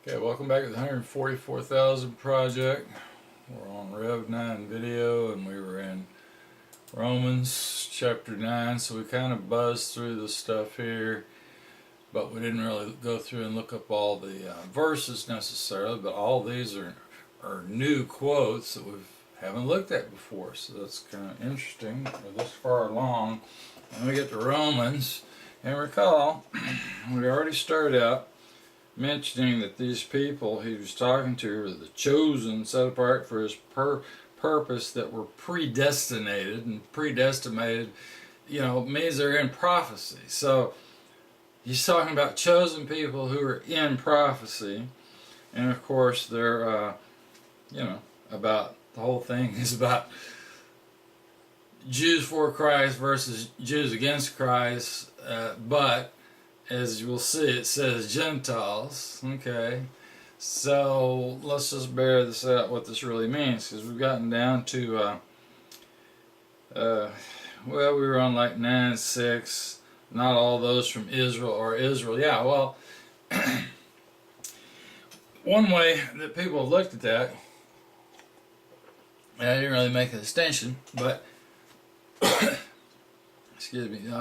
Okay, welcome back to the 144,000 project. We're on Rev 9 video and we were in Romans chapter 9, so we kind of buzzed through the stuff here, but we didn't really go through and look up all the verses necessarily, but all these are new quotes that we haven't looked at before, so that's kind of interesting. We're this far along and we get to Romans, and recall we already started out mentioning that these people he was talking to were the chosen, set apart for his purpose, that were predestinated, and predestinated, means they're in prophecy. So he's talking about chosen people who are in prophecy, and of course they're, about the whole thing is about Jews for Christ versus Jews against Christ, but as you will see, it says Gentiles. Okay, so let's just bear this out, what this really means, because we've gotten down to, well, we were on like 9:6. Not all those from Israel are Israel. Yeah, well, one way that people have looked at that, and I didn't really make a distinction, but excuse me.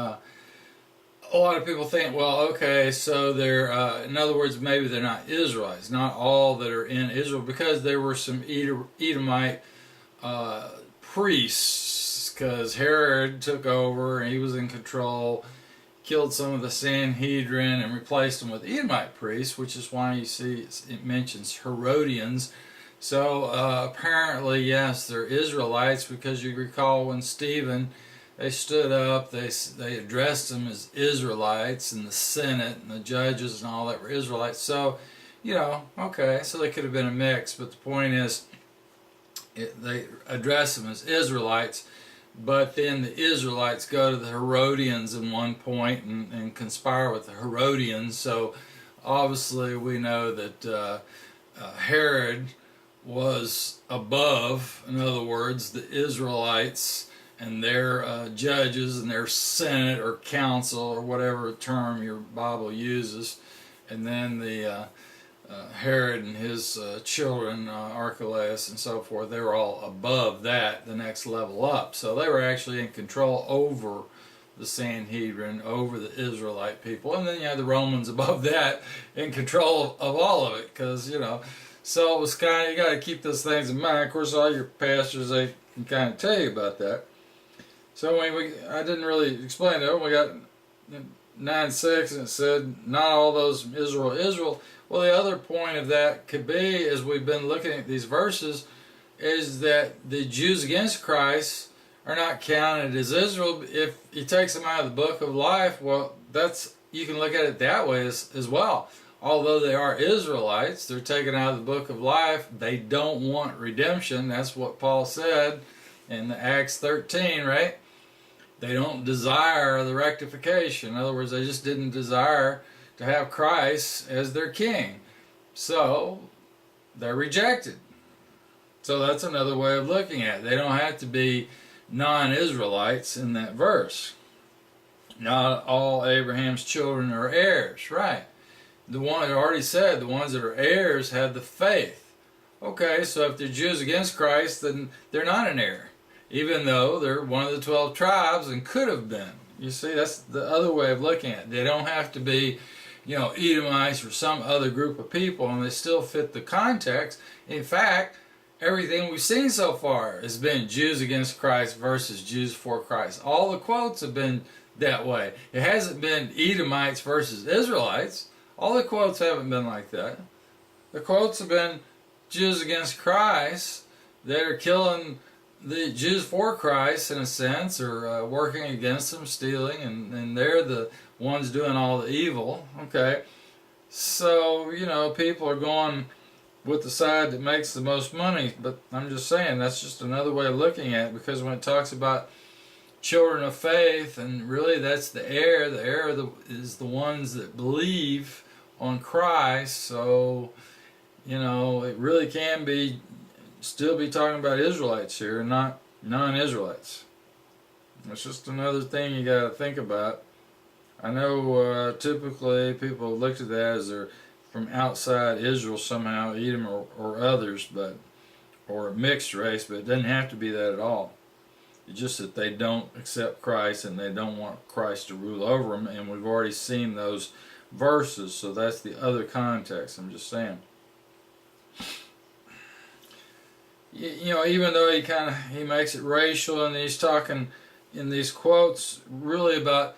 A lot of people think, well, okay, so they're, in other words, maybe they're not Israelites, not all that are in Israel, because there were some Edomite priests, because Herod took over and he was in control, killed some of the Sanhedrin and replaced them with Edomite priests, which is why you see it mentions Herodians. So apparently, yes, they're Israelites, because you recall when Stephen, they stood up, they addressed them as Israelites, and the Senate and the judges and all that were Israelites. So, okay, so they could have been a mix, but the point is, they address them as Israelites, but then the Israelites go to the Herodians in one point and conspire with the Herodians. So obviously we know that Herod was above, in other words, the Israelites and their judges and their senate or council or whatever term your Bible uses, and then the Herod and his children, Archelaus and so forth, they were all above that, the next level up. So they were actually in control over the Sanhedrin, over the Israelite people, and then you had the Romans above that in control of all of it, because so it was kind of, you got to keep those things in mind. Of course, all your pastors, they can kind of tell you about that. So I didn't really explain that. We got 9:6, and it said, not all those from Israel. Well, the other point of that could be, as we've been looking at these verses, is that the Jews against Christ are not counted as Israel. If he takes them out of the book of life, well, you can look at it that way as well. Although they are Israelites, they're taken out of the book of life. They don't want redemption. That's what Paul said in Acts 13, right? They don't desire the rectification. In other words, they just didn't desire to have Christ as their king. So they're rejected. So that's another way of looking at it. They don't have to be non-Israelites in that verse. Not all Abraham's children are heirs, right? The one that already said, the ones that are heirs have the faith. Okay, so if they're Jews against Christ, then they're not an heir, even though they're one of the 12 tribes and could have been. You see, that's the other way of looking at it. They don't have to be, Edomites or some other group of people, and they still fit the context. In fact, everything we've seen so far has been Jews against Christ versus Jews for Christ. All the quotes have been that way. It hasn't been Edomites versus Israelites. All the quotes haven't been like that. The quotes have been Jews against Christ that are killing the Jews for Christ, in a sense, or working against them, stealing, and they're the ones doing all the evil. Okay, so people are going with the side that makes the most money, but I'm just saying that's just another way of looking at it, because when it talks about children of faith, and really that's the heir is the ones that believe on Christ. So it really can be still be talking about Israelites here, not non-Israelites. It's just another thing you got to think about. I know typically people look at that as they're from outside Israel somehow, Edom or others, or a mixed race, but it doesn't have to be that at all. It's just that they don't accept Christ and they don't want Christ to rule over them, and we've already seen those verses, so that's the other context. I'm just saying. You know, even though he makes it racial, and he's talking in these quotes really about,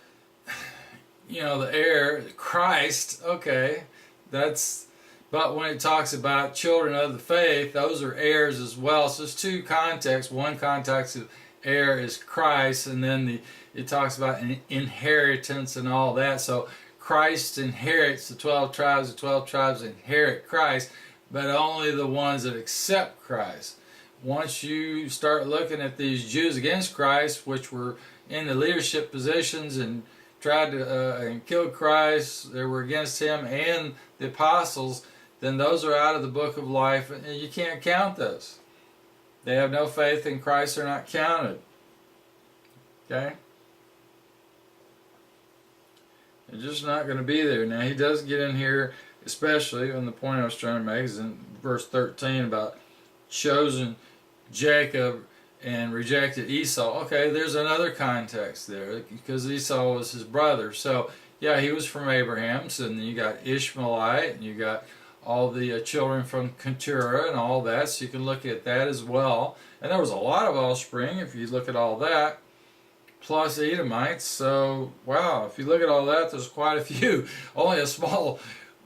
you know, the heir, Christ. Okay, that's. But when it talks about children of the faith, those are heirs as well. So there's two contexts. One context of heir is Christ, and then it talks about an inheritance and all that. So Christ inherits the 12 tribes. The 12 tribes inherit Christ, but only the ones that accept Christ. Once you start looking at these Jews against Christ, which were in the leadership positions and tried to and killed Christ, they were against him and the apostles, then those are out of the book of life, and you can't count those. They have no faith in Christ, they're not counted. Okay? They're just not going to be there. Now, he does get in here, especially, and the point I was trying to make is in verse 13 about chosen Jacob and rejected Esau. Okay, there's another context there, because Esau was his brother. So, yeah, he was from Abraham's, and you got Ishmaelite, and you got all the children from Keturah and all that, so you can look at that as well. And there was a lot of offspring, if you look at all that, plus Edomites. So, wow, if you look at all that, there's quite a few. Only a small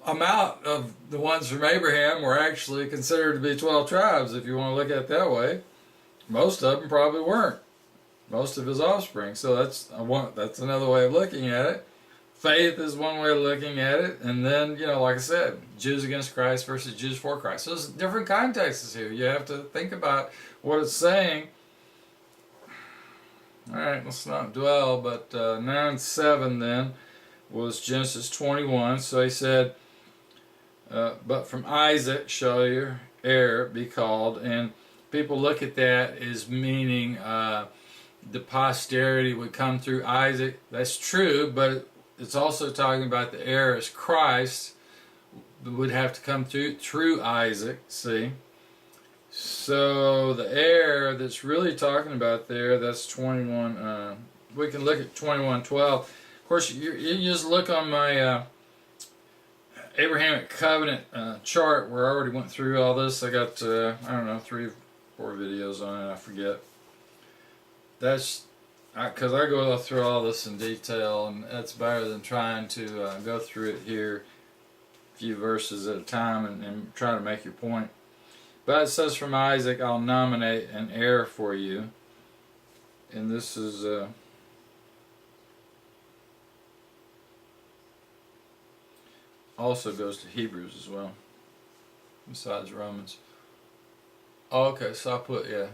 amount of the ones from Abraham were actually considered to be 12 tribes, if you want to look at it that way. Most of them probably weren't. Most of his offspring. So that's another way of looking at it. Faith is one way of looking at it. And then, you know, like I said, Jews against Christ versus Jews for Christ. So there's different contexts here. You have to think about what it's saying. Alright, let's not dwell, but 9:7 then was Genesis 21. So he said, but from Isaac shall your heir be called. And people look at that as meaning the posterity would come through Isaac. That's true, but it's also talking about the heir as Christ would have to come through Isaac, see? So the heir that's really talking about there, that's 21, we can look at 21:12. Of course, you just look on my Abrahamic covenant chart where I already went through all this. I got, I don't know, 3 or 4 videos on it, I forget. That's because I go through all this in detail, and that's better than trying to go through it here a few verses at a time and try to make your point. But it says, from Isaac I'll nominate an heir for you. And this is also goes to Hebrews as well, besides Romans. Oh, okay, so I put, yeah,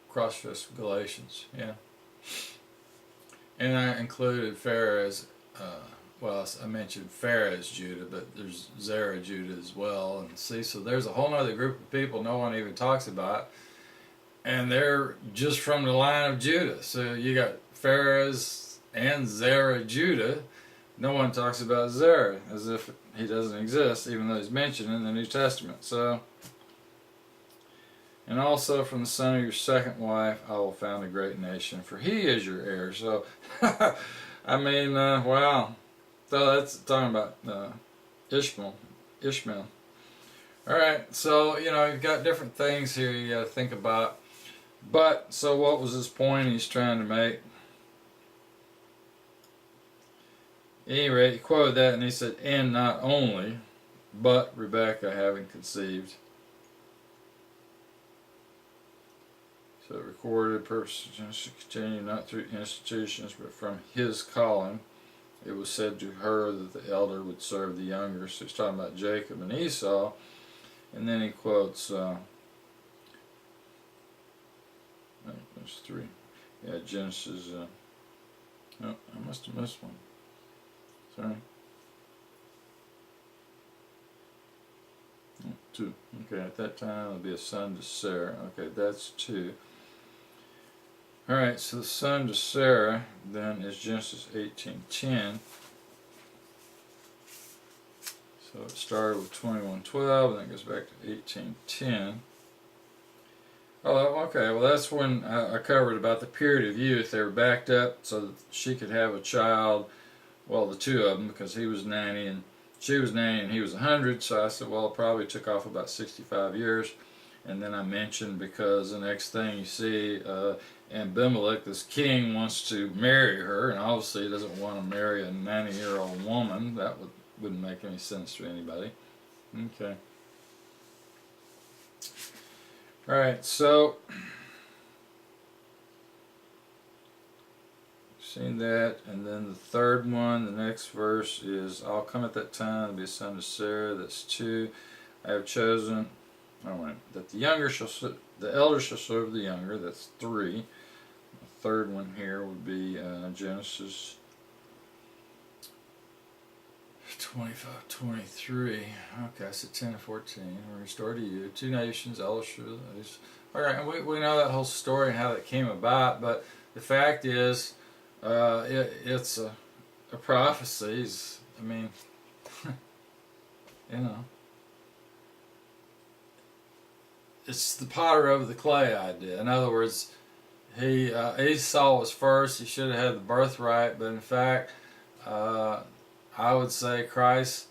cross-reference Galatians, yeah. And I included Pharez, well, I mentioned Pharez Judah, but there's Zerah Judah as well. And see, so there's a whole other group of people no one even talks about, and they're just from the line of Judah. So you got Pharez and Zerah Judah. No one talks about Zerah, as if he doesn't exist, even though he's mentioned in the New Testament. So, and also from the son of your second wife I will found a great nation, for he is your heir. So, I mean, wow. So that's talking about Ishmael. Alright, so, you know, you've got different things here you got to think about. But, so what was his point he's trying to make? At any rate, he quoted that and he said, and not only, but Rebekah having conceived. So it recorded purpose to continue not through institutions but from his calling. It was said to her that the elder would serve the younger. So he's talking about Jacob and Esau. And then he quotes, there's 3. Yeah, Genesis, oh, I must have missed one. Sorry. 2. Okay, at that time it'll be a son to Sarah. Okay, that's 2. Alright, so the son to Sarah then is Genesis 18:10. So So it started with 21:12, and then it goes back to 18:10. Oh, okay. Well, that's when I covered about the period of youth. They were backed up so that she could have a child. Well, the two of them, because he was 90 and she was 90 and he was 100. So I said, well, it probably took off about 65 years. And then I mentioned, because the next thing you see, Abimelech, this king, wants to marry her, and obviously he doesn't want to marry a 90-year-old woman. That wouldn't make any sense to anybody. Okay. Alright, so seen that, and then the third one, the next verse is, I'll come at that time and be a son to Sarah. That's 2. I have chosen, that the elder shall serve the younger. That's 3. The third one here would be Genesis 25:23. Okay, so 10 and 14. We're restored to you. 2 nations, elder. Alright, and we know that whole story and how that came about, but the fact is, it's a prophecy. I mean, you know, it's the potter over the clay idea. In other words, Esau was first. He should have had the birthright, but in fact, I would say Christ,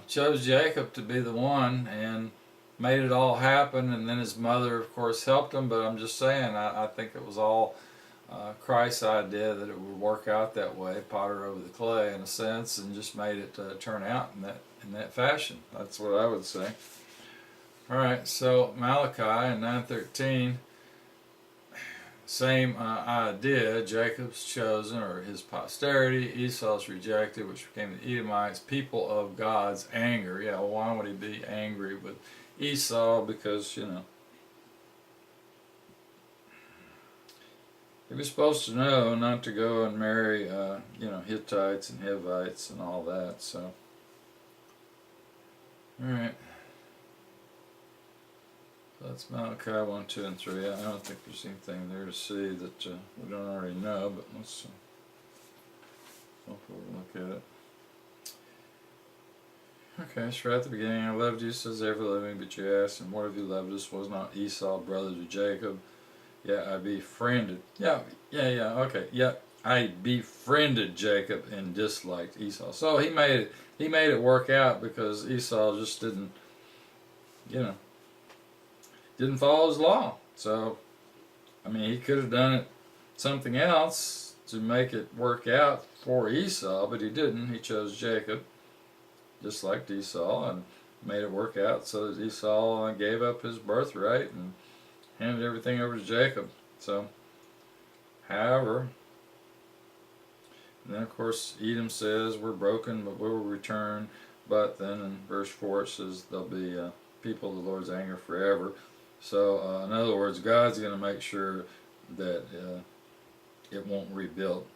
chose Jacob to be the one and made it all happen, and then his mother, of course, helped him. But I'm just saying, I think it was all Christ's idea that it would work out that way, potter over the clay in a sense, and just made it turn out in that fashion. That's what I would say. All right, so Malachi in 9:13. Same idea. Jacob's chosen, or his posterity. Esau's rejected, which became the Edomites, people of God's anger. Yeah, well, why would he be angry with Esau? Because, he was supposed to know not to go and marry, Hittites and Hivites and all that, so. Alright. That's Malachi 1, 2, and 3. I don't think there's anything there to see that we don't already know, but let's hopefully we'll look at it. Okay, so right at the beginning, I loved you, says ever living, but you asked, and what have you loved us? Was not Esau brother to Jacob? Yeah, I befriended. Okay. I befriended Jacob and disliked Esau. So he made it work out, because Esau just didn't follow his law. So, I mean, he could have done it something else to make it work out for Esau, but he didn't. He chose Jacob, just like Esau, and made it work out so that Esau gave up his birthright and handed everything over to Jacob. So, however, and then of course Edom says, we're broken, but we will return. But then in verse 4 it says, there'll be people of the Lord's anger forever. So, in other words, God's going to make sure that it won't rebuild.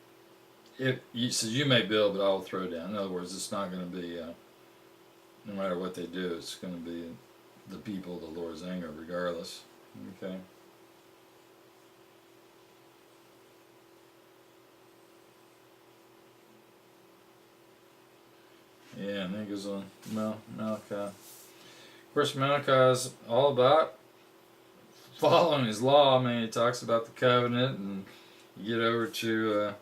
He says, you may build, but I will throw down. In other words, it's not going to be, no matter what they do, it's going to be the people of the Lord's anger regardless. Okay. Yeah, and then he goes on Malachi. Of course, Malachi is all about following his law. I mean, he talks about the covenant, and you get over to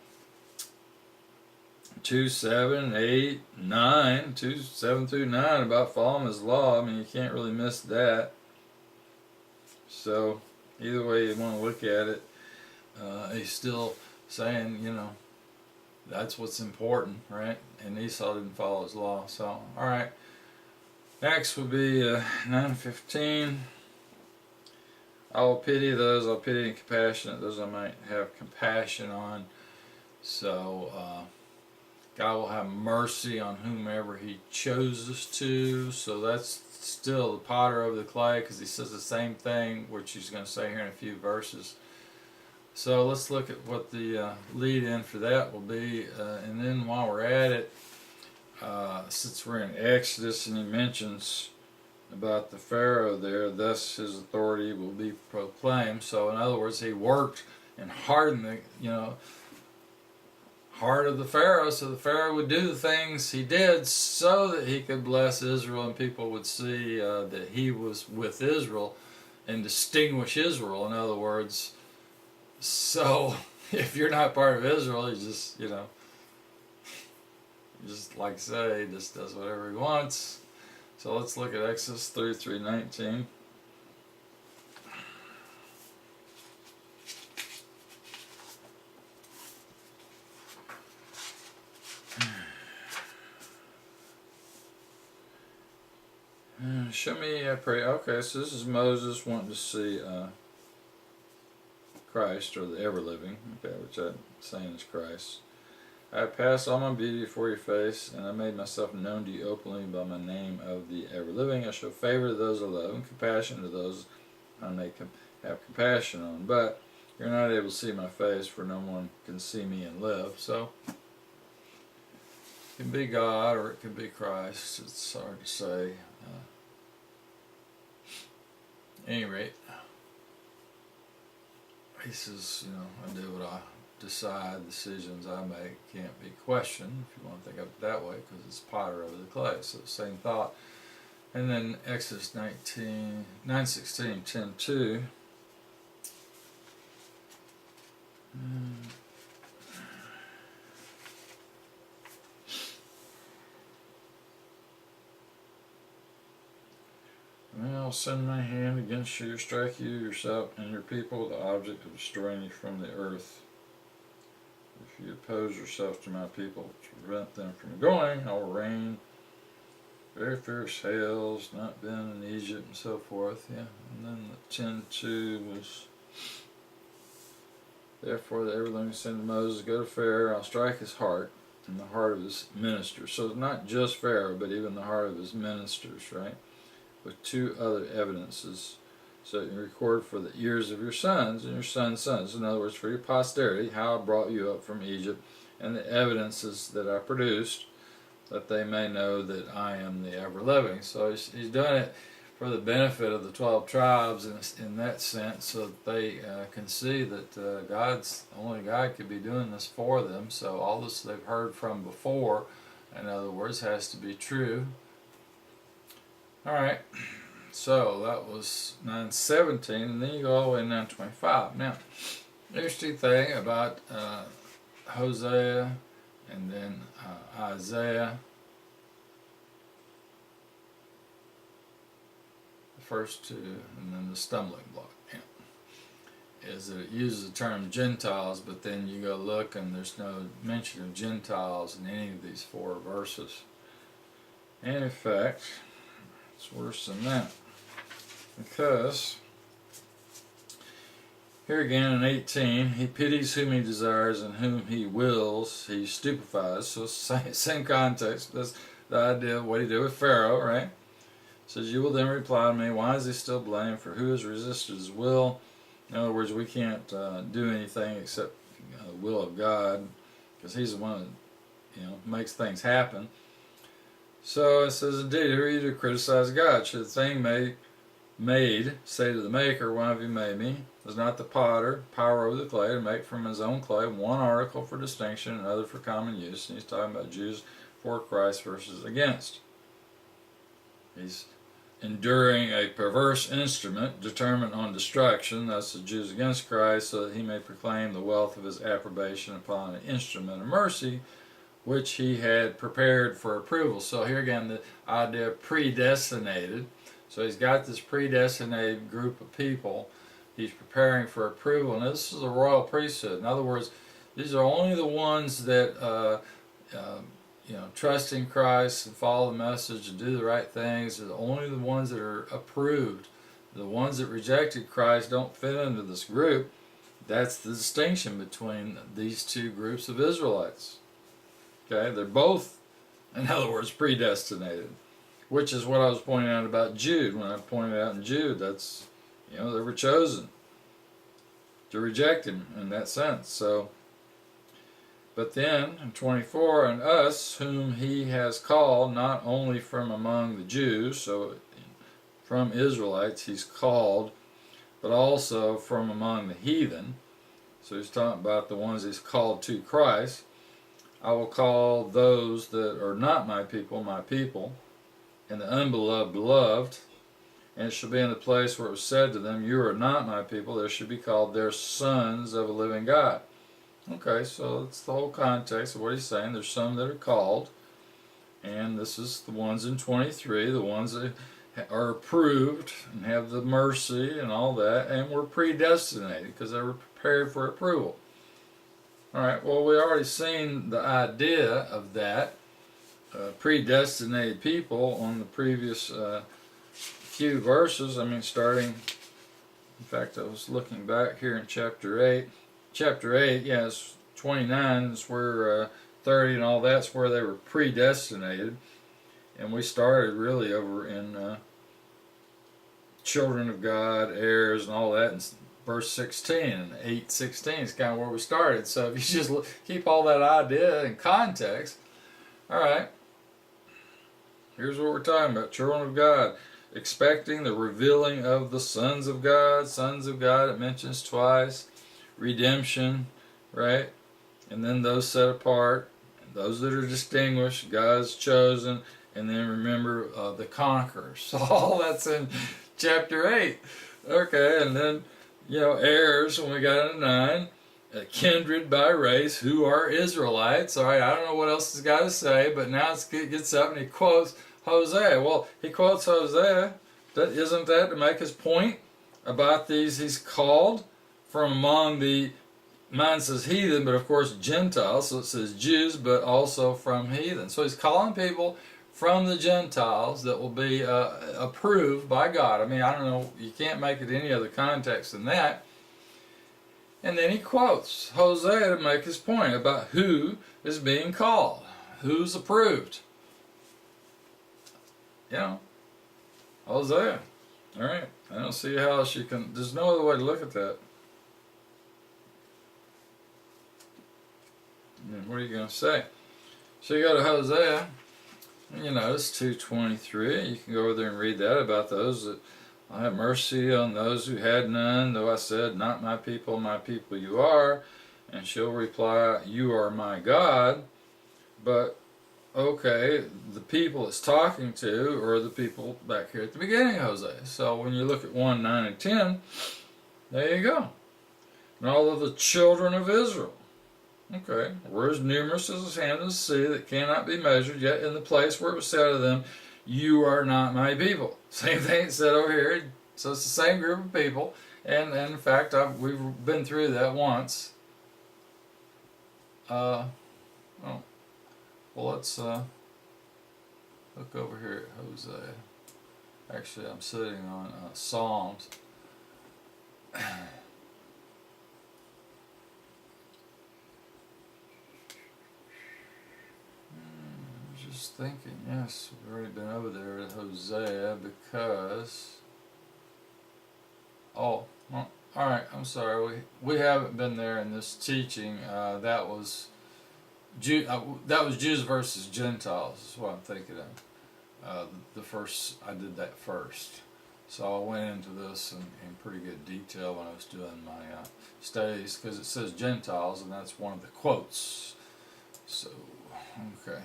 2, 7, 8, 9, 2, 7 through 9 about following his law. I mean, you can't really miss that. So, either way you want to look at it, he's still saying, that's what's important, right? And Esau didn't follow his law. So, alright. Next would be 9:15. I will pity those, I'll pity and compassionate, those I might have compassion on. So, God will have mercy on whomever he chooses to. So that's still the potter over the clay, because he says the same thing, which he's going to say here in a few verses. So let's look at what the lead-in for that will be. And then while we're at it, since we're in Exodus and he mentions about the Pharaoh there, thus his authority will be proclaimed. So in other words, he worked and hardened heart of the Pharaoh, so the Pharaoh would do the things he did so that he could bless Israel and people would see that he was with Israel and distinguish Israel, in other words. So if you're not part of Israel, he just, just like I say, he just does whatever he wants. So let's look at Exodus 33:19. Show me, I pray. Okay, so this is Moses wanting to see Christ, or the ever-living, okay, which I'm saying is Christ. I passed all my beauty before your face, and I made myself known to you openly by my name of the ever-living. I show favor to those I love, and compassion to those I may have compassion on. But you're not able to see my face, for no one can see me and live. So, it can be God, or it can be Christ. It's hard to say. At any rate, he says, I do what I decide, decisions I make can't be questioned, if you want to think of it that way, because it's potter over the clay. So the same thought. And then Exodus 9:16, 10:2. And I'll send my hand against you, strike you yourself and your people, the object of destroying you from the earth. If you oppose yourself to my people to prevent them from going, I will rain very fierce hails, not been in Egypt, and so forth. Yeah, and then the 10:2 was, therefore the everything said to Moses, go to Pharaoh, I'll strike his heart and the heart of his ministers. So it's not just Pharaoh, but even the heart of his ministers, right? With two other evidences, so you record for the ears of your sons and your sons' sons. In other words, for your posterity, how I brought you up from Egypt, and the evidences that I produced, that they may know that I am the ever-living. So he's done it for the benefit of the 12 tribes in that sense, so that they can see that only God could be doing this for them. So all this they've heard from before, in other words, has to be true. Alright, so that was 9:17, and then you go all the way to 9:25. Now, interesting thing about Hosea and then Isaiah, the first two, and then the stumbling block, is that it uses the term Gentiles, but then you go look and there's no mention of Gentiles in any of these four verses. And in fact, it's worse than that, because here again in 18, he pities whom he desires, and whom he wills he stupefies. So same context. That's the idea of what he did with Pharaoh, right? It says, you will then reply to me, why is he still blamed? For who has resisted his will? In other words, we can't do anything except the will of God, because he's the one that makes things happen. So it says, indeed, who are you to criticize God? Should the thing made say to the maker, why have you made me? Is not the potter power over the clay to make from his own clay one article for distinction, another for common use? And he's talking about Jews for Christ versus against. He's enduring a perverse instrument determined on destruction, thus the Jews against Christ, so that he may proclaim the wealth of his approbation upon an instrument of mercy, which he had prepared for approval. So here again, the idea of predestinated. So he's got this predestinated group of people he's preparing for approval, and this is a royal priesthood. In other words, these are only the ones that trust in Christ and follow the message and do the right things. Are only the ones that are approved. The ones that rejected Christ don't fit into this group. That's the distinction between these two groups of Israelites. Okay, they're both, in other words, predestinated, which is what I was pointing out about Jude. When I pointed out in Jude, that's, they were chosen to reject him in that sense. So, but then in 24, and us whom he has called, not only from among the Jews, so from Israelites he's called, but also from among the heathen. So he's talking about the ones he's called to Christ. I will call those that are not my people, and the unbeloved, beloved. And it shall be in the place where it was said to them, you are not my people, they should be called their sons of a living God. Okay, so that's the whole context of what he's saying. There's some that are called, and this is the ones in 23, the ones that are approved and have the mercy and all that, and were predestinated because they were prepared for approval. Alright, well, we already seen the idea of that, predestinated people, on the previous few verses. I mean, starting, in fact, I was looking back here in chapter 8. Chapter 8, yes, 29 is where 30 and all that's where they were predestinated. And we started really over in children of God, heirs, and all that in verse 16, and 8:16 is kind of where we started. So if you just keep all that idea in context, alright, here's what we're talking about. Children of God, expecting the revealing of the sons of God. Sons of God, it mentions twice. Redemption, right? And then those set apart, those that are distinguished, God's chosen, and then remember the conquerors. So all that's in chapter 8. Okay, and then, you know, heirs, when we got into 9, kindred by race, who are Israelites. All right, I don't know what else he's got to say, but now it gets up and he quotes Hosea. Well, he quotes Hosea. Isn't that to make his point about these he's called from among the, mine says heathen, but of course Gentiles, so it says Jews, but also from heathen. So he's calling people from the Gentiles that will be approved by God. I mean, I don't know, you can't make it any other context than that. And then he quotes Hosea to make his point about who is being called, who's approved. You know, Hosea. Alright, I don't see how else you can, there's no other way to look at that. And what are you going to say? So you go to Hosea, and you notice 2:23. You can go over there and read that about those that I have mercy on those who had none, though I said, not my people you are. And she'll reply, you are my God. But, okay, the people it's talking to are the people back here at the beginning of Hosea. So when you look at 1, 9, and 10, there you go. And all of the children of Israel. Okay, were as numerous as the sand of the sea that cannot be measured, yet in the place where it was said of them, you are not my people. Same thing it said over here. So it's the same group of people. And in fact, we've been through that once. Well, let's look over here at Hosea. Actually, I'm sitting on Psalms. Just thinking, yes, we've already been over there at Hosea because, oh, well, alright, I'm sorry, we haven't been there in this teaching. That was Jews versus Gentiles is what I'm thinking of. I did that first. So I went into this in pretty good detail when I was doing my studies, because it says Gentiles, and that's one of the quotes. So, okay.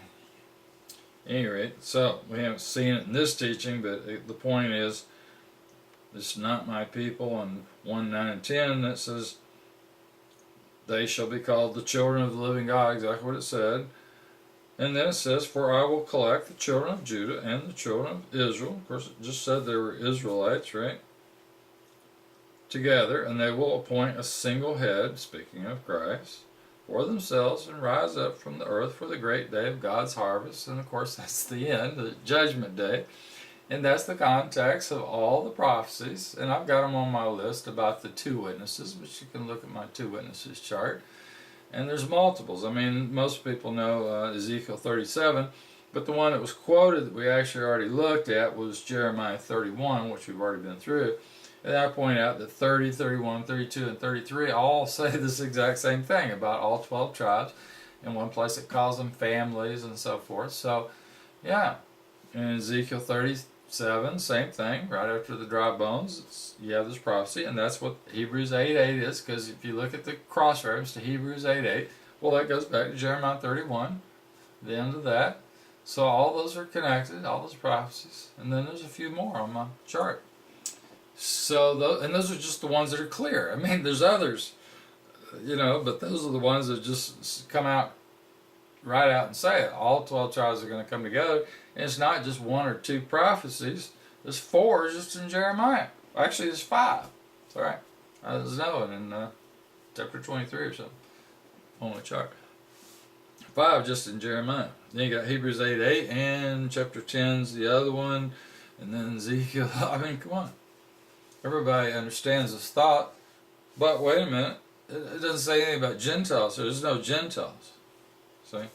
At any rate, so we haven't seen it in this teaching, but the point is, this is not my people. And 1, 9, and 10, that says, they shall be called the children of the living God, exactly what it said. And then it says, for I will collect the children of Judah and the children of Israel. Of course, it just said they were Israelites, right? Together, and they will appoint a single head, speaking of Christ, for themselves, and rise up from the earth for the great day of God's harvest. And of course, that's the end, the judgment day. And that's the context of all the prophecies. And I've got them on my list about the 2 witnesses, but you can look at my 2 witnesses chart. And there's multiples. I mean, most people know Ezekiel 37, but the one that was quoted that we actually already looked at was Jeremiah 31, which we've already been through. And I point out that 30, 31, 32, and 33 all say this exact same thing about all 12 tribes. In one place it calls them families and so forth. So, yeah. In Ezekiel 37, same thing. Right after the dry bones, you have this prophecy. And that's what Hebrews 8:8 is. Because if you look at the cross reference to Hebrews 8:8, Well, that goes back to Jeremiah 31, the end of that. So all those are connected, all those prophecies. And then there's a few more on my chart. So, and those are just the ones that are clear. I mean, there's others, but those are the ones that just come out, right out and say it. All 12 tribes are going to come together. And it's not just one or two prophecies. There's 4 just in Jeremiah. Actually, there's 5. It's all right. There's another one in chapter 23 or something on the chart. 5 just in Jeremiah. Then you got Hebrews 8:8 and chapter 10's the other one. And then Ezekiel. I mean, come on. Everybody understands this thought. But wait a minute. It doesn't say anything about Gentiles. There's no Gentiles. See?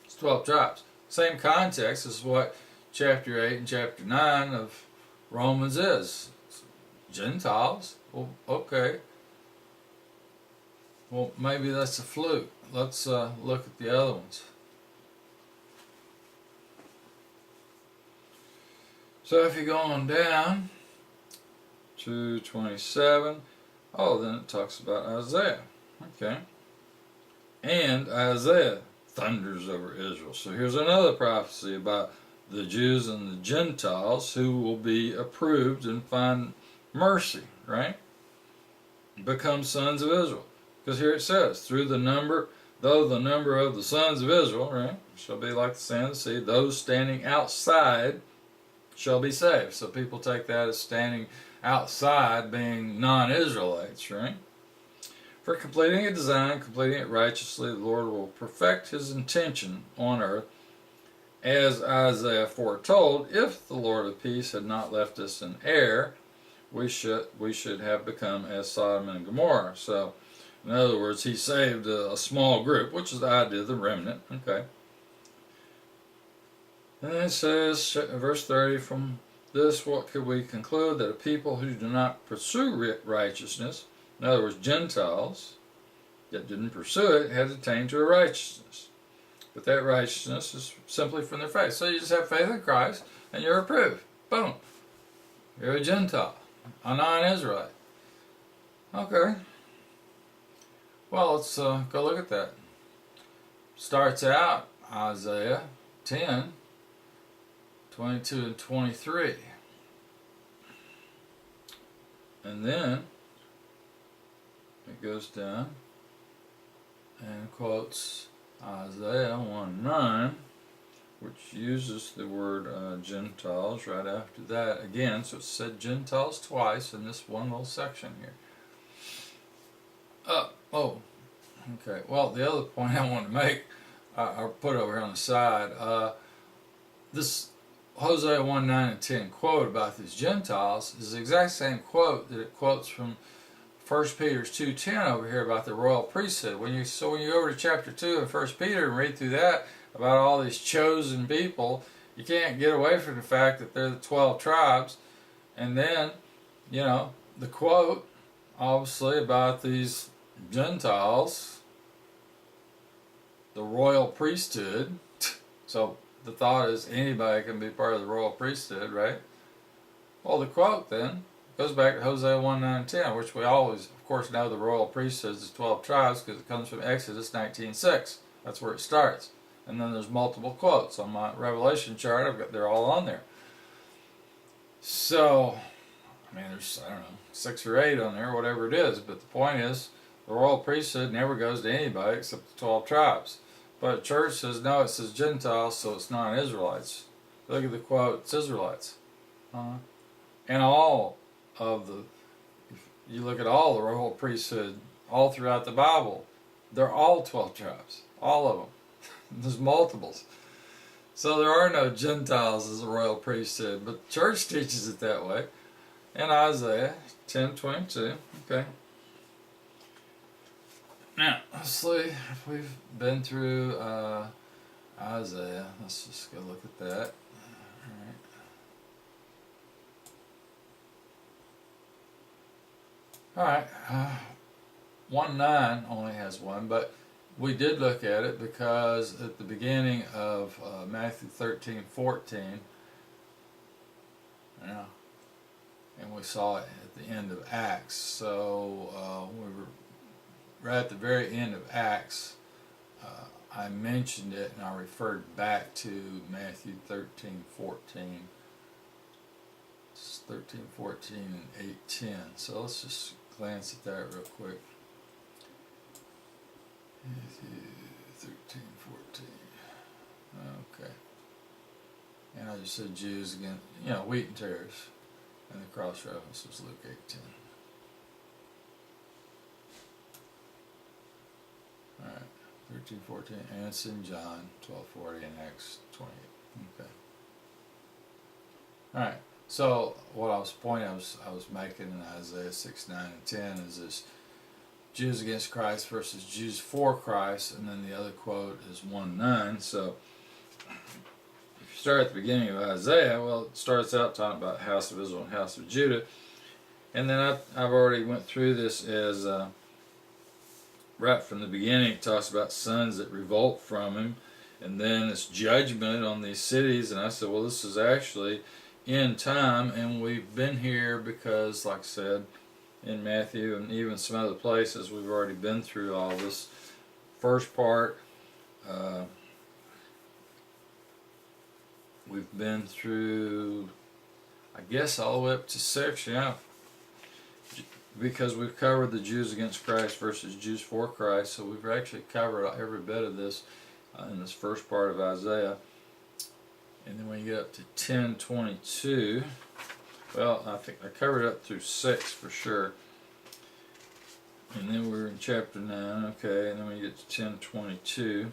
It's 12 tribes. Same context as what chapter 8 and chapter 9 of Romans is. Gentiles? Well, okay. Well, maybe that's a fluke. Let's look at the other ones. So if you go on down to 27, then it talks about Isaiah. Okay. And Isaiah thunders over Israel. So here's another prophecy about the Jews and the Gentiles who will be approved and find mercy, right? Become sons of Israel. Because here it says, though the number of the sons of Israel, right, shall be like the sand of the sea, those standing outside shall be saved. So people take that as standing outside being non-Israelites, right? For completing a design, completing it righteously, the Lord will perfect his intention on earth, as Isaiah foretold. If the Lord of peace had not left us in error, we should have become as Sodom and Gomorrah. So, in other words, he saved a small group, which is the idea of the remnant. Okay. And then it says, verse 30, from this what could we conclude? That a people who do not pursue righteousness, in other words, Gentiles, that didn't pursue it, had attained to a righteousness. But that righteousness is simply from their faith. So you just have faith in Christ, and you're approved. Boom. You're a Gentile, a non-Israelite. Okay. Well, let's go look at that. Starts out, Isaiah 10, 22 and 23. And then it goes down and quotes Isaiah 1:9, which uses the word Gentiles right after that again. So it said Gentiles twice in this one little section here. Okay. Well, the other point I want to make, I'll put over here on the side. This Hosea 1:9 and 10 quote about these Gentiles is the exact same quote that it quotes from 1 Peter 2:10 over here about the royal priesthood. When you go over to chapter 2 of 1 Peter and read through that about all these chosen people, you can't get away from the fact that they're the 12 tribes. And then, the quote, obviously, about these Gentiles, the royal priesthood. So the thought is anybody can be part of the royal priesthood, right? Well, the quote then goes back to Hosea 1:9-10, which we always, of course, know the royal priesthood is 12 tribes because it comes from Exodus 19:6. That's where it starts. And then there's multiple quotes on my Revelation chart. They're all on there. So, there's, 6 or 8 on there, whatever it is. But the point is, the royal priesthood never goes to anybody except the 12 tribes. But the church says, no, it says Gentiles, so it's non-Israelites. Look at the quote, it's Israelites. And all of if you look at all the royal priesthood, all throughout the Bible, they're all 12 tribes. All of them. There's multiples. So there are no Gentiles as a royal priesthood, but the church teaches it that way. In Isaiah 10:22, okay. Now, let's see if we've been through Isaiah. Let's just go look at that. Alright, 1:9 only has one, but we did look at it because at the beginning of Matthew 13:14, and we saw it at the end of Acts. So we were right at the very end of Acts, I mentioned it and I referred back to Matthew 13:14. 13, 14, and 8:10. So let's just glance at that real quick. Matthew 13, 14. Okay. And I just said Jews again, wheat and tares. And the cross reference was Luke 8:10. Alright, 13, 14, and it's in John 12:40 and Acts 28. Okay. Alright, so what I was making in Isaiah 6, 9, and 10 is this Jews against Christ versus Jews for Christ, and then the other quote is 1:9. So if you start at the beginning of Isaiah, well, it starts out talking about house of Israel and house of Judah, and then I've already went through this as right from the beginning. It talks about sons that revolt from him, and then it's judgment on these cities. And I said, well, this is actually in time, and we've been here because, like I said, in Matthew and even some other places, we've already been through all this first part. We've been through, I guess, all the way up to 6, yeah, because we've covered the Jews against Christ versus Jews for Christ. So we've actually covered every bit of this in this first part of Isaiah. And then when you get up to 10:22, well, I think I covered up through 6 for sure. And then we're in chapter 9, okay, and then when you get to 10:22,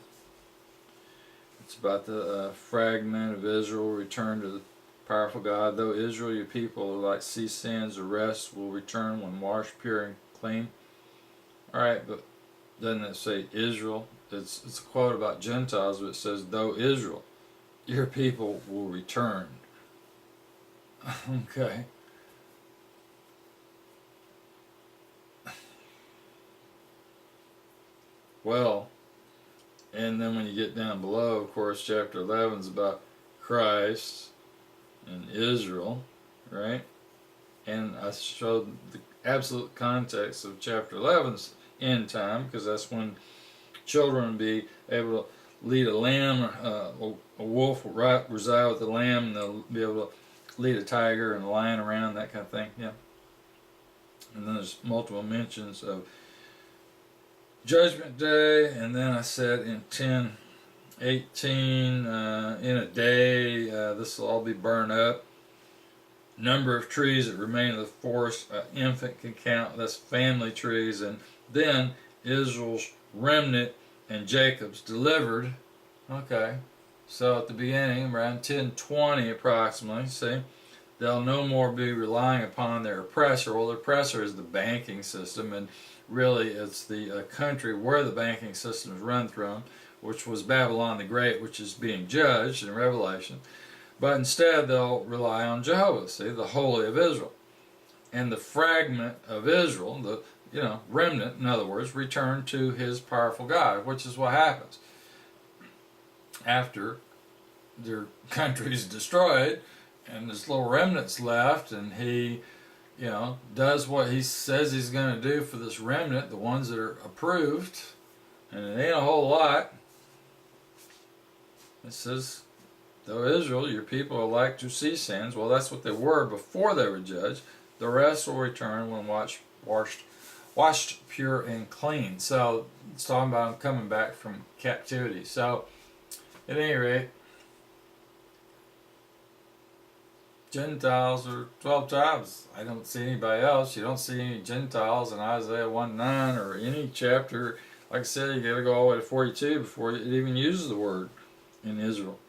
it's about the fragment of Israel, return to the powerful God. Though Israel, your people, are like sea sands, the rest will return when washed pure and clean. Alright, but doesn't it say Israel? It's a quote about Gentiles, but it says, though Israel, your people will return. Okay. Well, and then when you get down below, of course, chapter 11 is about Christ and Israel, right? And I showed the absolute context of chapter 11's end time, because that's when children will be able to lead a lamb, a wolf will reside with the lamb, and they'll be able to lead a tiger and a lion around, that kind of thing, yeah. And then there's multiple mentions of Judgment Day, and then I said in 10:18, in a day, this will all be burned up. Number of trees that remain in the forest, infant can count, that's family trees. And then Israel's remnant and Jacob's delivered. Okay, so at the beginning, around 10:20 approximately, see, they'll no more be relying upon their oppressor. Well, the oppressor is the banking system, and really it's the country where the banking system is run from, which was Babylon the Great, which is being judged in Revelation. But instead they'll rely on Jehovah, see, the Holy of Israel. And the fragment of Israel, the remnant, in other words, return to his powerful God, which is what happens after their country's destroyed and this little remnant's left, and he does what he says he's going to do for this remnant, the ones that are approved, and it ain't a whole lot. It says, though Israel, your people are like to sea sands. Well, that's what they were before they were judged. The rest will return when washed pure and clean. So it's talking about them coming back from captivity. So at any rate, Gentiles are 12 tribes. I don't see anybody else. You don't see any Gentiles in Isaiah 1:9 or any chapter. Like I said, you got to go all the way to 42 before it even uses the word in Israel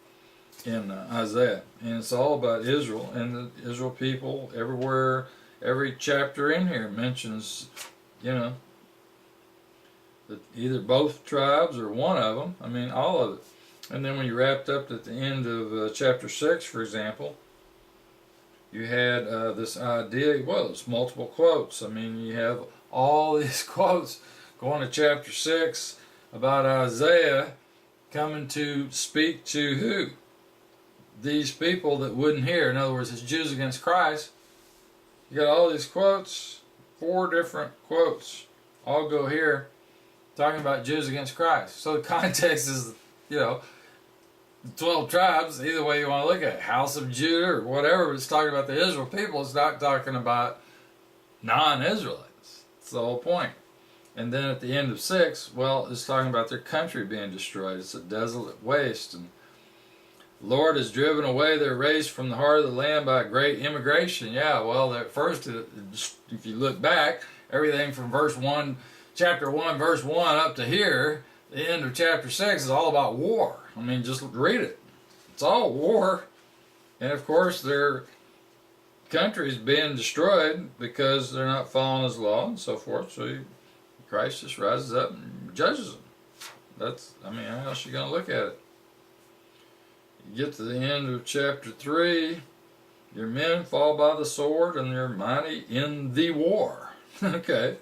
in Isaiah. And it's all about Israel and the Israel people everywhere. Every chapter in here mentions, that either both tribes or one of them. I mean, all of it. And then when you wrapped up at the end of chapter 6, for example, you had this idea, well, it's multiple quotes. I mean, you have all these quotes going to chapter 6 about Isaiah coming to speak to who? These people that wouldn't hear. In other words, it's Jews against Christ. You got all these quotes, 4 different quotes, all go here. talking about Jews against Christ. So the context is, you know, 12 tribes, either way you want to look at it, house of Judah or whatever, but it's talking about the Israel people. It's not talking about non-Israelites. That's the whole point. And then at the end of 6, well, it's talking about their country being destroyed. It's a desolate waste. And the Lord has driven away their race from the heart of the land by great immigration. Yeah, well, at first, if you look back, everything from chapter 1, verse 1 up to here, the end of chapter 6 is all about war. I mean, just read it. It's all war. And of course, their country's being destroyed because they're not following His law and so forth. So Christ just rises up and judges them. That's, I mean, how else are you going to look at it? You get to the end of chapter 3, your men fall by the sword and they're mighty in the war. Okay.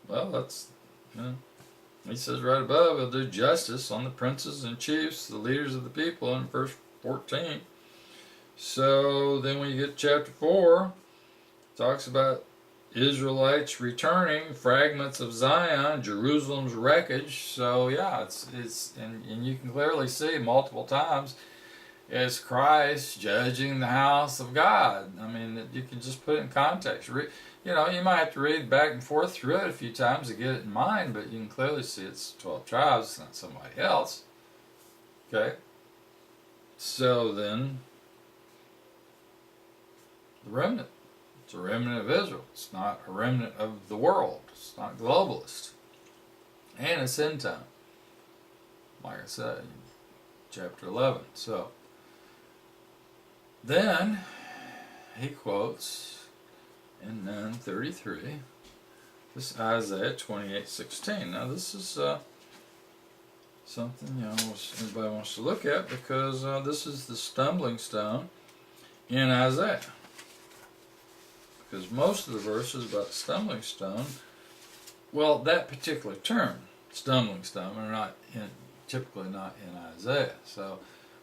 Well, that's, you know, he says right above, he'll do justice on the princes and chiefs, the leaders of the people in verse 14. So then when you get to chapter 4, it talks about Israelites returning, fragments of Zion, Jerusalem's wreckage. So yeah, it's and you can clearly see multiple times it's Christ judging the house of God. I mean, you can just put it in context. You know, you might have to read back and forth through it a few times to get it in mind, but you can clearly see it's 12 tribes, it's not somebody else. Okay? So then, the remnant. It's a remnant of Israel. It's not a remnant of the world. It's not globalist. And it's end time. Like I said, in chapter 11. So, then, he quotes in 9:33, this is Isaiah 28:16. Now this is something, you know, everybody wants to look at, because this is the stumbling stone in Isaiah. Because most of the verses about the stumbling stone, well, that particular term, stumbling stone, are typically not in Isaiah. So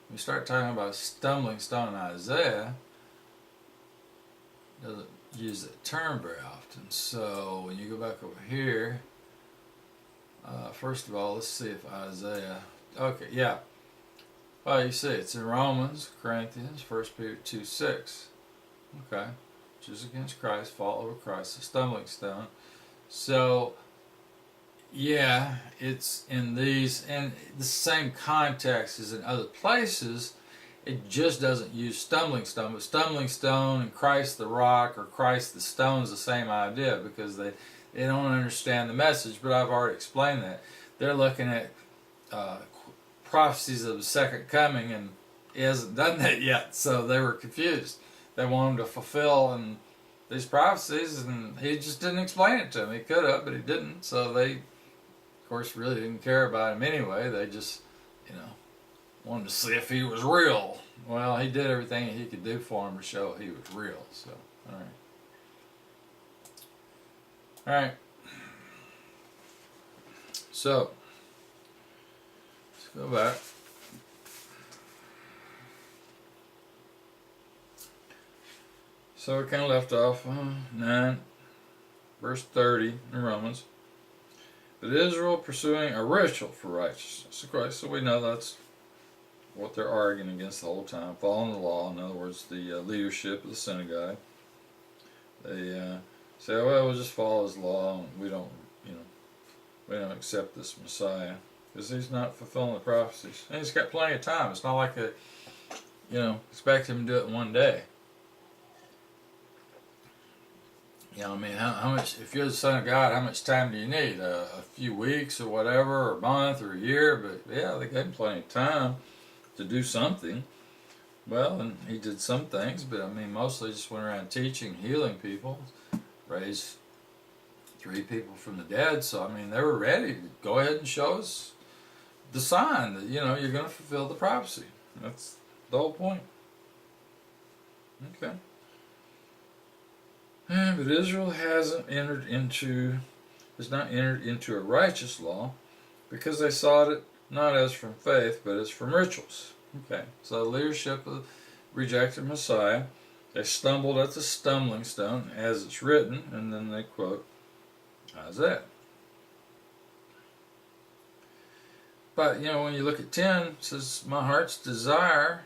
when we start talking about stumbling stone in Isaiah, it doesn't use that term very often. So when you go back over here, first of all, let's see if Isaiah, okay, yeah. Well, you see, it's in Romans, Corinthians, 1 Peter 2:6. Okay. Jews against Christ, fall over Christ, the stumbling stone. So, yeah, it's in these, and the same context as in other places. It just doesn't use stumbling stone, but stumbling stone and Christ the rock or Christ the stone is the same idea, because they don't understand the message. But I've already explained that. They're looking at prophecies of the second coming, and he hasn't done that yet, so they were confused. They want him to fulfill these prophecies, and he just didn't explain it to them. He could have, but he didn't. So they, of course, really didn't care about him anyway. They just, you know, wanted to see if he was real. Well, he did everything he could do for him to show he was real. So, all right. So, let's go back. So we kind of left off 9, verse 30 in Romans. But Israel pursuing a ritual for righteousness of Christ. So we know that's what they're arguing against the whole time. Following the law, in other words, the leadership of the synagogue. They say, oh, well, we'll just follow his law, and we don't accept this Messiah, because he's not fulfilling the prophecies. And he's got plenty of time. It's not like expect him to do it in one day. You know, I mean, how much, if you're the Son of God, how much time do you need? A few weeks or whatever, or a month or a year, but yeah, they gave him plenty of time to do something. Well, and he did some things, but I mean, mostly just went around teaching, healing people, raised 3 people from the dead. So, I mean, they were ready to go ahead and show us the sign that, you know, you're going to fulfill the prophecy. That's the whole point. Okay. But Israel has not entered into a righteous law, because they sought it not as from faith, but as from rituals. Okay, so the leadership of the rejected Messiah, they stumbled at the stumbling stone, as it's written, and then they quote Isaiah. But, when you look at 10, it says, my heart's desire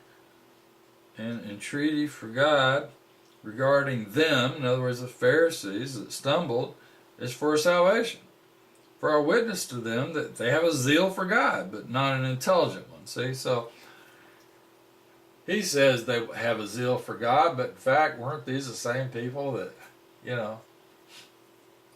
and entreaty for God regarding them, in other words, the Pharisees that stumbled, is for salvation. For our witness to them that they have a zeal for God, but not an intelligent one. See, so he says they have a zeal for God, but in fact, weren't these the same people that,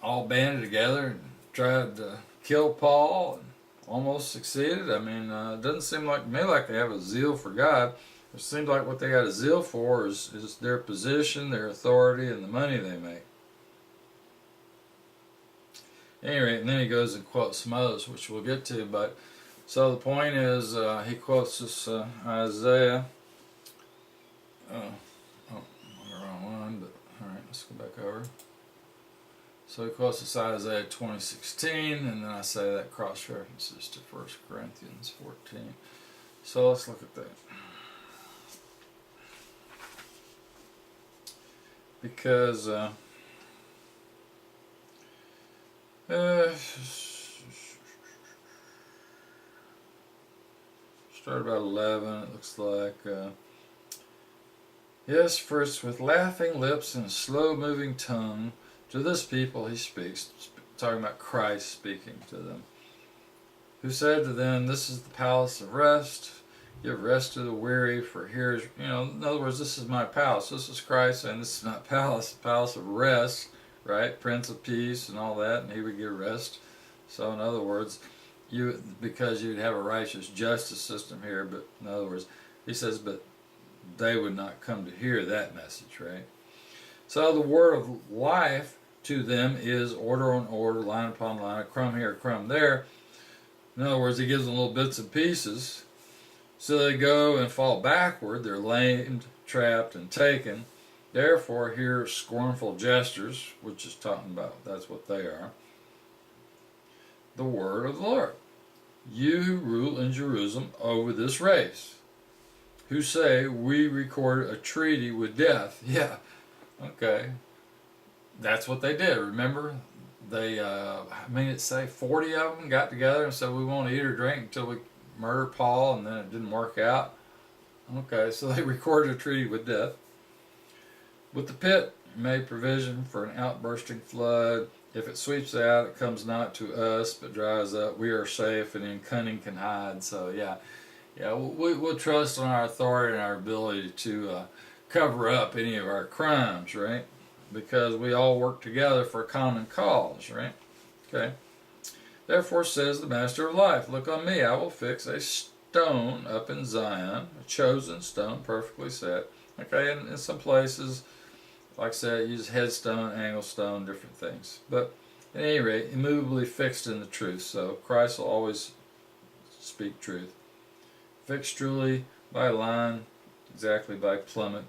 all banded together and tried to kill Paul and almost succeeded? I mean, it doesn't seem like to me like they have a zeal for God. It seems like what they got a zeal for is their position, their authority, and the money they make. Anyway, and then he goes and quotes some others, which we'll get to. But so the point is, he quotes this Isaiah. I'm on the wrong one, but all right, let's go back over. So he quotes this Isaiah 20:16, and then I say that cross references to 1 Corinthians 14. So let's look at that. Because start about 11, it looks like. Yes, first with laughing lips and slow moving tongue, to this people he speaks, talking about Christ speaking to them, who said to them, this is the palace of rest, give rest to the weary, for here is, in other words, this is my palace. This is Christ saying this is my palace, palace of rest, right? Prince of Peace and all that, and he would give rest. So in other words, because you'd have a righteous justice system here, but in other words, he says, but they would not come to hear that message, right? So the word of life to them is order on order, line upon line, a crumb here, a crumb there. In other words, he gives them little bits and pieces. So they go and fall backward. They're lamed, trapped, and taken. Therefore, hear scornful gestures, which is talking about, that's what they are, the word of the Lord. You who rule in Jerusalem over this race, who say, we recorded a treaty with death. Yeah, okay. That's what they did. Remember, they, it say 40 of them got together and said, we won't eat or drink until we murder Paul, and then it didn't work out. Okay, so they recorded a treaty with death. With the pit, made provision for an outbursting flood. If it sweeps out, it comes not to us, but dries up. We are safe, and in cunning can hide. So yeah, we'll trust on our authority and our ability to cover up any of our crimes, right? Because we all work together for a common cause, right? Okay. Therefore says the Master of Life, look on me, I will fix a stone up in Zion, a chosen stone, perfectly set. Okay, and in some places, like I said, use headstone, angle stone, different things. But at any rate, immovably fixed in the truth. So Christ will always speak truth. Fixed truly by line, exactly by plummet.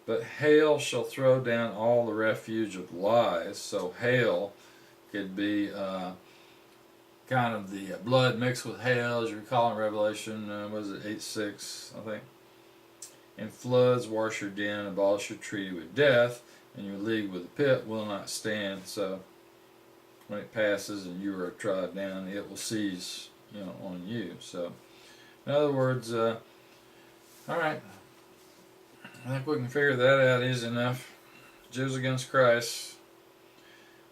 But hail shall throw down all the refuge of lies. So hail could be kind of the blood mixed with hail, as you recall in Revelation, was it 8:6, I think? And floods wash your den, abolish your treaty with death, and your league with the pit will not stand. So when it passes and you are trod down, it will seize, on you. So in other words, all right, I think we can figure that out easy enough. Jews against Christ.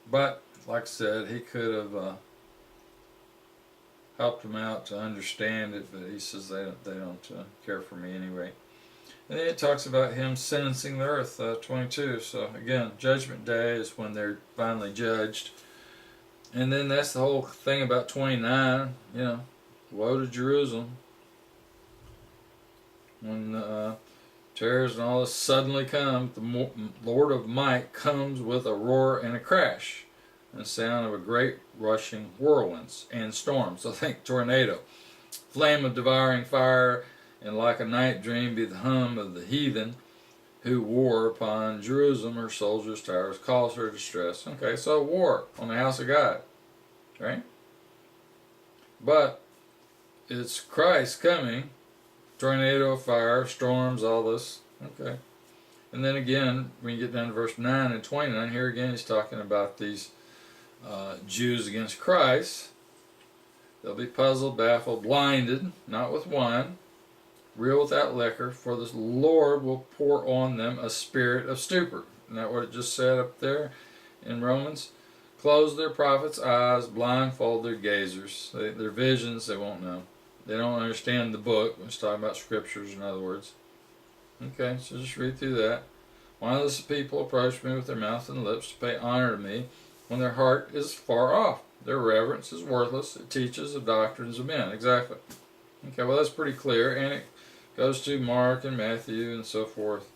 But like I said, he could have helped them out to understand it, but he says they don't care for me anyway. And then it talks about him sentencing the earth, 22. So again, judgment day is when they're finally judged. And then that's the whole thing about 29, woe to Jerusalem. When terrors and all this suddenly come, the Lord of might comes with a roar and a crash, and the sound of a great rushing whirlwinds and storms. So think tornado, flame of devouring fire, and like a night dream be the hum of the heathen who war upon Jerusalem, her soldiers' towers, cause her distress. Okay, so war on the house of God, right? But it's Christ coming, tornado of fire, storms, all this. Okay. And then again, when you get down to verse 9 and 29, here again he's talking about these Jews against Christ, They'll be puzzled, baffled, blinded, not with wine, real without liquor, for the Lord will pour on them a spirit of stupor. Isn't that what it just said up there in Romans? Close their prophets' eyes, blindfold their gazers. Their visions, they won't know. They don't understand the book. When it's talking about scriptures, in other words. Okay, so just read through that. Why does the people approach me with their mouth and lips to pay honor to me when their heart is far off? Their reverence is worthless. It teaches the doctrines of men. Exactly. Okay, well that's pretty clear, and it goes to Mark and Matthew and so forth.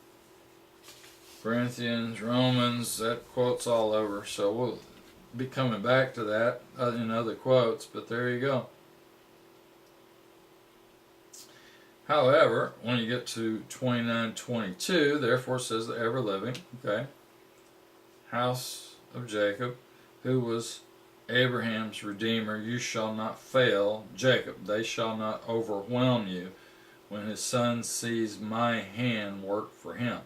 Corinthians, Romans, that quote's all over, so we'll be coming back to that in other quotes, but there you go. However, when you get to 29:22, therefore says the ever-living, okay, house of Jacob, who was Abraham's redeemer, you shall not fail Jacob. They shall not overwhelm you when his son sees my hand work for him.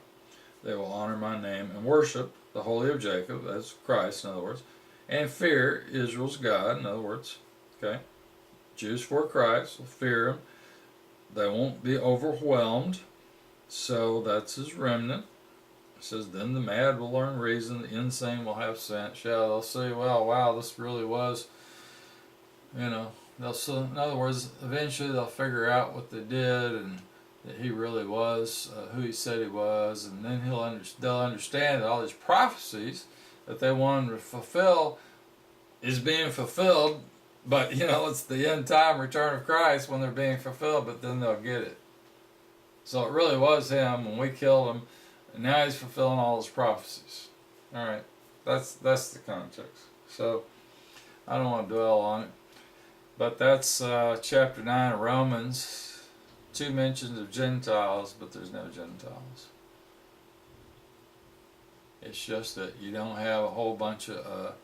They will honor my name and worship the Holy of Jacob, that's Christ in other words, and fear Israel's God, in other words, okay, Jews for Christ will fear him. They won't be overwhelmed, so that's his remnant. It says, then the mad will learn reason, the insane will have sense. Yeah, they'll say, well, wow, this really was, you know, in other words, eventually they'll figure out what they did and that he really was who he said he was, and then they'll understand that all these prophecies that they wanted to fulfill is being fulfilled, but you know, it's the end time return of Christ when they're being fulfilled, but then they'll get it. So it really was him when we killed him, and now he's fulfilling all his prophecies. Alright, that's the context. So I don't want to dwell on it, but that's chapter 9 of Romans. 2 mentions of Gentiles, but there's no Gentiles. It's just that you don't have a whole bunch of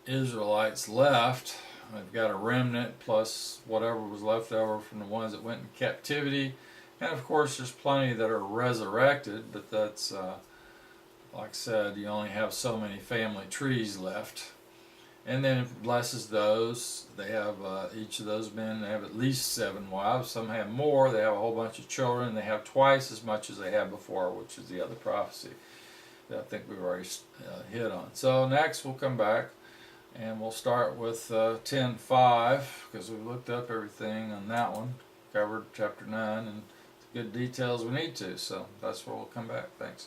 Israelites left. They've got a remnant plus whatever was left over from the ones that went in captivity. And of course there's plenty that are resurrected, but that's, like I said, you only have so many family trees left. And then it blesses those. They have, each of those men, they have at least 7 wives. Some have more. They have a whole bunch of children. They have twice as much as they had before, which is the other prophecy that I think we've already hit on. So next we'll come back and we'll start with 10:5, because we've looked up everything on that one, covered chapter 9, and good details we need to. So that's where we'll come back. Thanks.